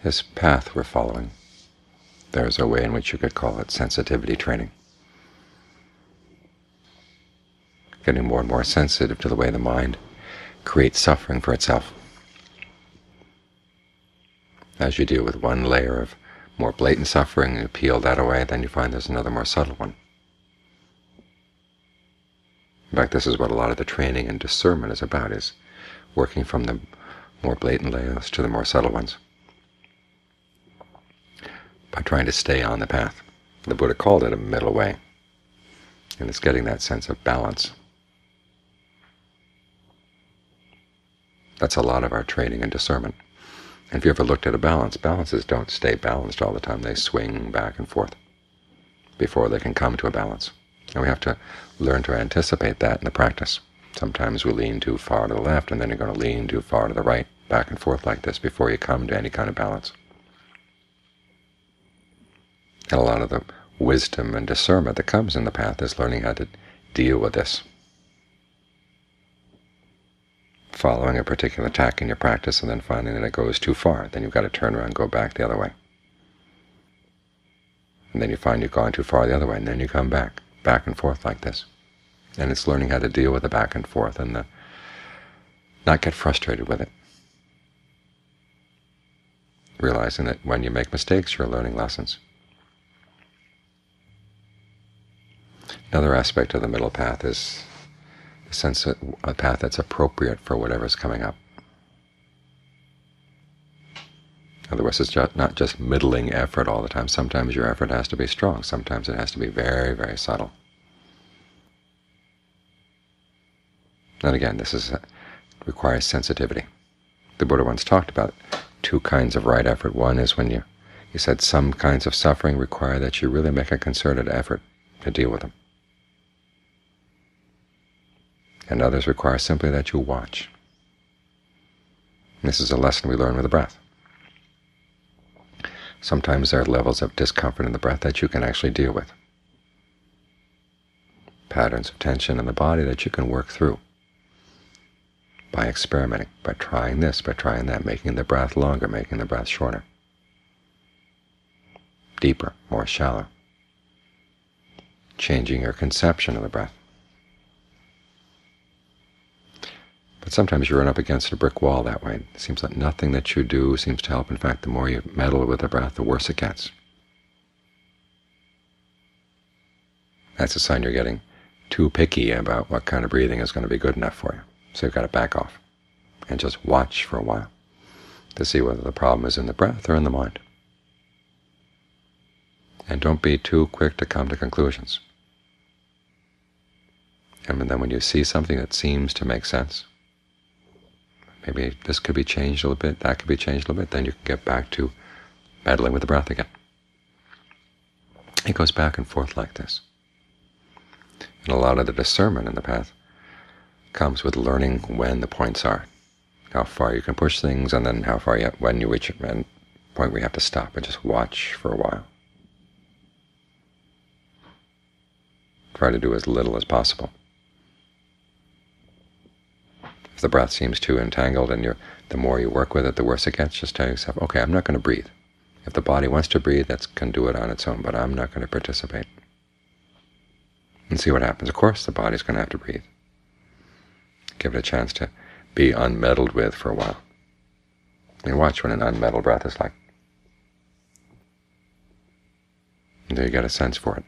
This path we're following, there's a way in which you could call it sensitivity training. Getting more and more sensitive to the way the mind creates suffering for itself. As you deal with one layer of more blatant suffering, you peel that away, then you find there's another more subtle one. In fact, this is what a lot of the training and discernment is about, is working from the more blatant layers to the more subtle ones, by trying to stay on the path. The Buddha called it a middle way, and it's getting that sense of balance. That's a lot of our training and discernment. And if you ever looked at a balance, balances don't stay balanced all the time. They swing back and forth before they can come to a balance. And we have to learn to anticipate that in the practice. Sometimes we lean too far to the left, and then you're going to lean too far to the right, back and forth like this, before you come to any kind of balance. And a lot of the wisdom and discernment that comes in the path is learning how to deal with this. Following a particular tack in your practice and then finding that it goes too far, then you've got to turn around and go back the other way. And then you find you've gone too far the other way, and then you come back and forth like this. And it's learning how to deal with the back and forth and not get frustrated with it. Realizing that when you make mistakes, you're learning lessons. Another aspect of the middle path is the sense of a path that's appropriate for whatever's coming up. In other words, it's not just middling effort all the time. Sometimes your effort has to be strong. Sometimes it has to be very, very subtle. And again, this requires sensitivity. The Buddha once talked about two kinds of right effort. One is when he said some kinds of suffering require that you really make a concerted effort to deal with them. And others require simply that you watch. And this is a lesson we learn with the breath. Sometimes there are levels of discomfort in the breath that you can actually deal with. Patterns of tension in the body that you can work through by experimenting, by trying this, by trying that, making the breath longer, making the breath shorter, deeper, more shallow, changing your conception of the breath. But sometimes you run up against a brick wall that way. It seems like nothing that you do seems to help. In fact, the more you meddle with the breath, the worse it gets. That's a sign you're getting too picky about what kind of breathing is going to be good enough for you. So you've got to back off and just watch for a while to see whether the problem is in the breath or in the mind. And don't be too quick to come to conclusions. And then when you see something that seems to make sense, maybe this could be changed a little bit, that could be changed a little bit, then you can get back to meddling with the breath again. It goes back and forth like this. And a lot of the discernment in the path comes with learning when the points are, how far you can push things, and then how far when you reach a point where you have to stop and just watch for a while. Try to do as little as possible. If the breath seems too entangled and the more you work with it, the worse it gets, just tell yourself, okay, I'm not going to breathe. If the body wants to breathe, that can do it on its own, but I'm not going to participate. And see what happens. Of course, the body's going to have to breathe. Give it a chance to be unmeddled with for a while. And watch what an unmeddled breath is like. Until you get a sense for it.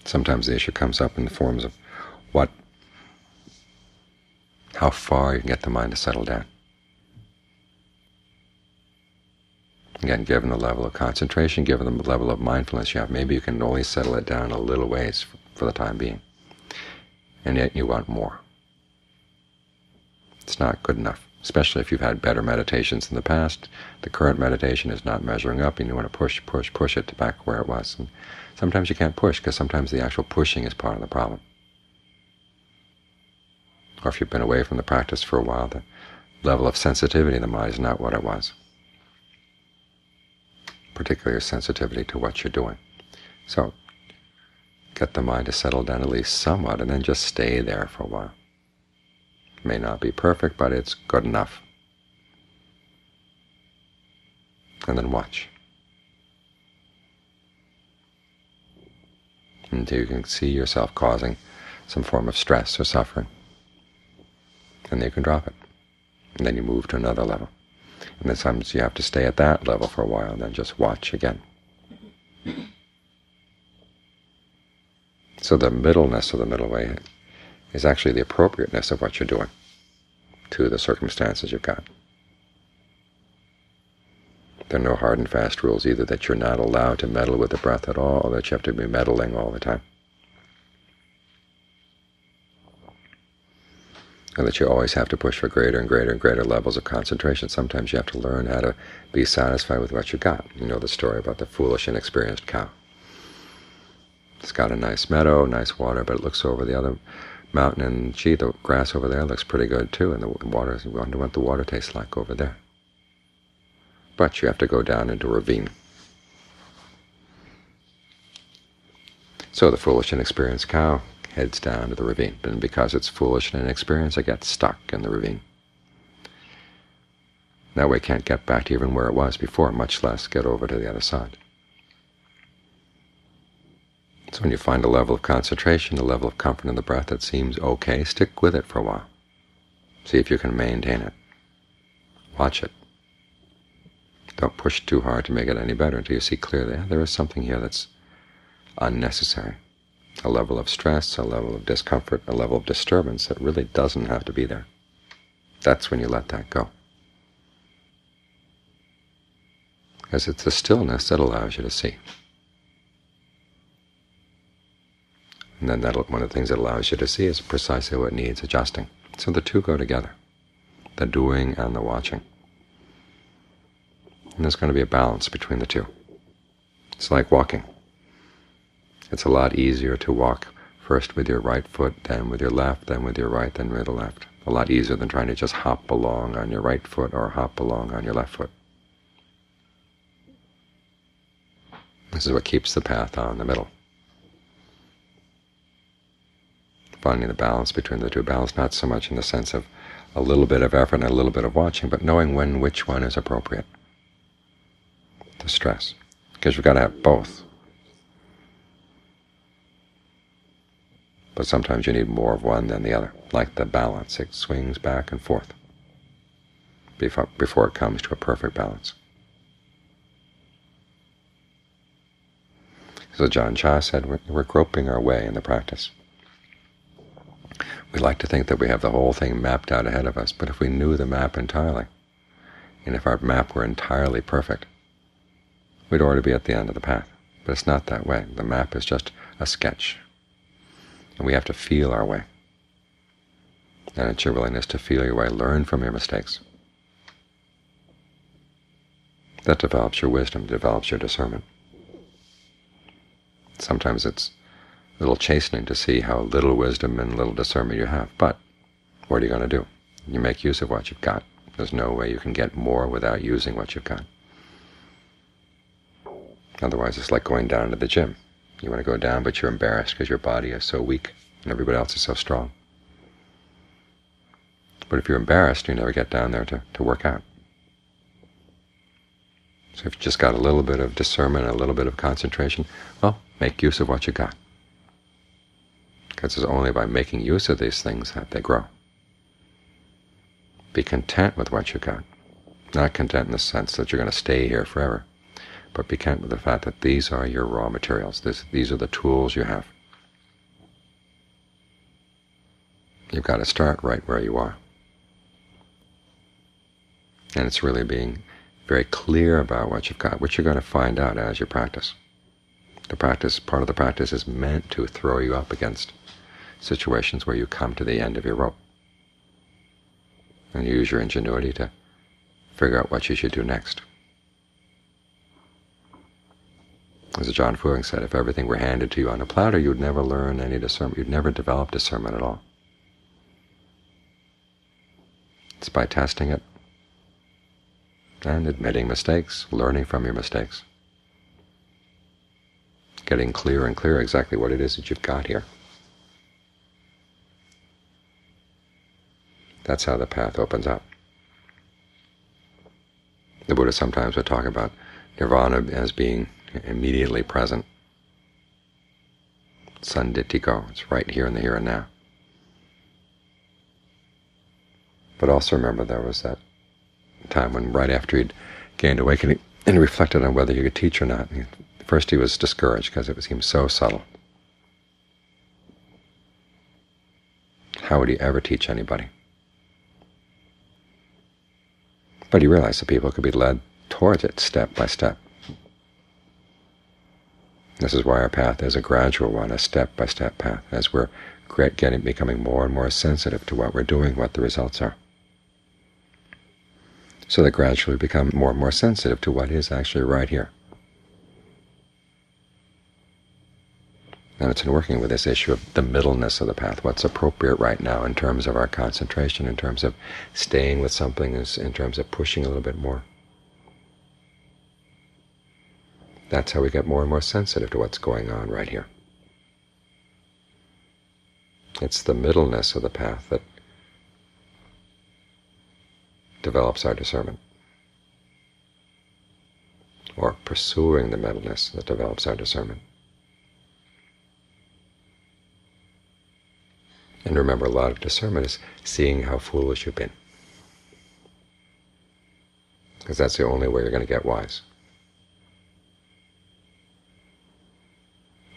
Sometimes the issue comes up in the forms of how far you can get the mind to settle down. Again, given the level of concentration, given the level of mindfulness you have, maybe you can only settle it down a little ways for the time being. And yet you want more. It's not good enough, especially if you've had better meditations in the past. The current meditation is not measuring up, and you want to push it back where it was. And sometimes you can't push, because sometimes the actual pushing is part of the problem. Or if you've been away from the practice for a while, the level of sensitivity in the mind is not what it was, particularly your sensitivity to what you're doing. So get the mind to settle down at least somewhat, and then just stay there for a while. It may not be perfect, but it's good enough. and then watch until you can see yourself causing some form of stress or suffering, and then you can drop it, and then you move to another level. And then sometimes you have to stay at that level for a while and then just watch again. So the middleness of the middle way is actually the appropriateness of what you're doing to the circumstances you've got. There are no hard and fast rules either that you're not allowed to meddle with the breath at all, or that you have to be meddling all the time, or that you always have to push for greater and greater and greater levels of concentration. Sometimes you have to learn how to be satisfied with what you got. You know the story about the foolish, inexperienced cow. It's got a nice meadow, nice water, but it looks over the other mountain, and gee, the grass over there looks pretty good too, and the water, I wonder what the water tastes like over there. But you have to go down into a ravine. So the foolish, inexperienced cow heads down to the ravine, and because it's foolish and inexperienced, it gets stuck in the ravine. That way it can't get back to even where it was before, much less get over to the other side. So when you find a level of concentration, a level of comfort in the breath that seems okay, stick with it for a while. See if you can maintain it. Watch it. Don't push too hard to make it any better until you see clearly, there is something here that's unnecessary. A level of stress, a level of discomfort, a level of disturbance that really doesn't have to be there. That's when you let that go. Because it's the stillness that allows you to see. And then one of the things that allows you to see is precisely what needs adjusting. So the two go together, the doing and the watching. And there's going to be a balance between the two. It's like walking. It's a lot easier to walk first with your right foot, then with your left, then with your right, then with the left. A lot easier than trying to just hop along on your right foot or hop along on your left foot. This is what keeps the path on the middle. Finding the balance between the two. Balance not so much in the sense of a little bit of effort and a little bit of watching, but knowing which one is appropriate to stress. Because you've got to have both. But sometimes you need more of one than the other, like the balance. It swings back and forth before it comes to a perfect balance. So John Cha said, we're groping our way in the practice. We like to think that we have the whole thing mapped out ahead of us, but if we knew the map entirely, and if our map were entirely perfect, we'd already be at the end of the path. But it's not that way. The map is just a sketch, and we have to feel our way. And it's your willingness to feel your way, learn from your mistakes. That develops your wisdom, develops your discernment. Sometimes it's a little chastening to see how little wisdom and little discernment you have, but what are you going to do? You make use of what you've got. There's no way you can get more without using what you've got. Otherwise, it's like going down to the gym. You want to go down, but you're embarrassed because your body is so weak and everybody else is so strong. But if you're embarrassed, you never get down there to work out. So if you've just got a little bit of discernment and a little bit of concentration, well, make use of what you got. Because it's only by making use of these things that they grow. Be content with what you got. Not content in the sense that you're going to stay here forever, but be content with the fact that these are your raw materials. These are the tools you have. You've got to start right where you are. And it's really being very clear about what you've got, which you're going to find out as you practice. The practice, part of the practice is meant to throw you up against situations where you come to the end of your rope. And you use your ingenuity to figure out what you should do next. As John Fuang said, if everything were handed to you on a platter, you'd never learn any discernment. You'd never develop discernment at all. It's by testing it and admitting mistakes, learning from your mistakes, getting clearer and clearer exactly what it is that you've got here. That's how the path opens up. The Buddha sometimes would talk about Nirvana as being immediately present. Sanditiko, it's right here in the here and now. But also remember there was that time when right after he'd gained awakening and he reflected on whether he could teach or not. First he was discouraged because it seemed so subtle. How would he ever teach anybody? But he realized that people could be led towards it step by step. This is why our path is a gradual one, a step-by-step path, as we're becoming more and more sensitive to what we're doing, what the results are. So that gradually we become more and more sensitive to what is actually right here. And it's in working with this issue of the middleness of the path, what's appropriate right now in terms of our concentration, in terms of staying with something, in terms of pushing a little bit more. That's how we get more and more sensitive to what's going on right here. It's the middleness of the path that develops our discernment, or pursuing the middleness that develops our discernment. And remember, a lot of discernment is seeing how foolish you've been, because that's the only way you're going to get wise.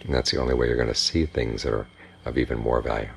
And that's the only way you're going to see things that are of even more value.